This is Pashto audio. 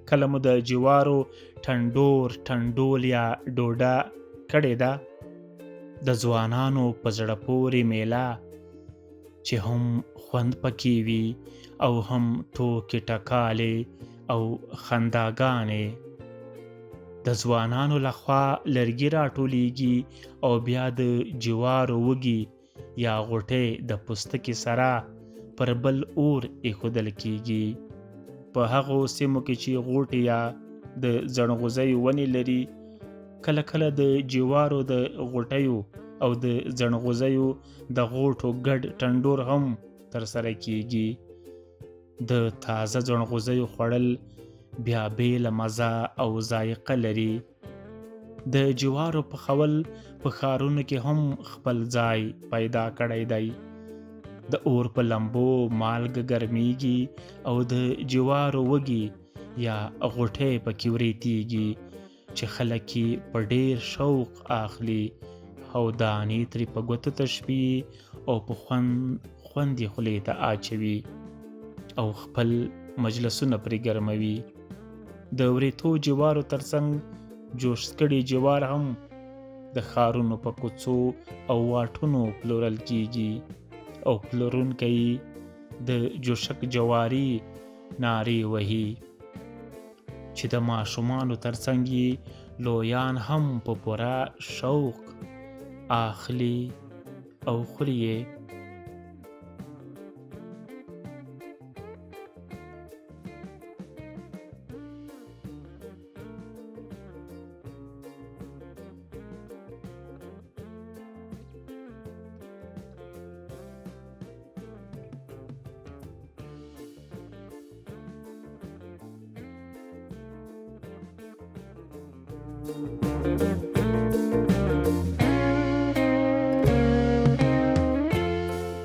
کله مو د جوارو ټنډول یا ډوډه کړې ده؟ د ځوانانو په زړه پورې میله چې هم خوند پکې وي او هم ټوکې ټکالې او خنداګانې. د ځوانانو لخوا لرګي راټولیږي او بیا د جوارو وږي یا غوټۍ د پوستکي سره پر بل اور ایښودل کیږي. په هغو سیمو کې چې غوټې یا د ځنغوزیو ونې لري، کله کله د جوارو د غوټیو او د ځنغوزیو د غوټو ګډ ټنډور هم ترسره کیږي. د تازه ځنغوزیو خوړل بیا بیله مزه او ذایقه لري. د جوارو پخول په ښارونو کې هم خپل ځای پیدا کړی دی. د اور په لمبو مالګه ګرمیږي او د جوارو وږي یا غوټۍ پکې وریتیږي چې خلک یې په ډیر شوق اخلي او دانې ترې په ګوتو تشوي او په خوند یې خولې ته اچوي او خپل مجلسونه پرې ګرموي. د وریتو جوارو ترڅنګ جوش کړي جوار هم د ښارونو په کوڅو او واټونو پلورل کیږي او پلورونکی د جوشک جواري نارې وهي چې د ماشومانو ترڅنګ یې لویان هم په پوره شوق اخلي او خوري یې.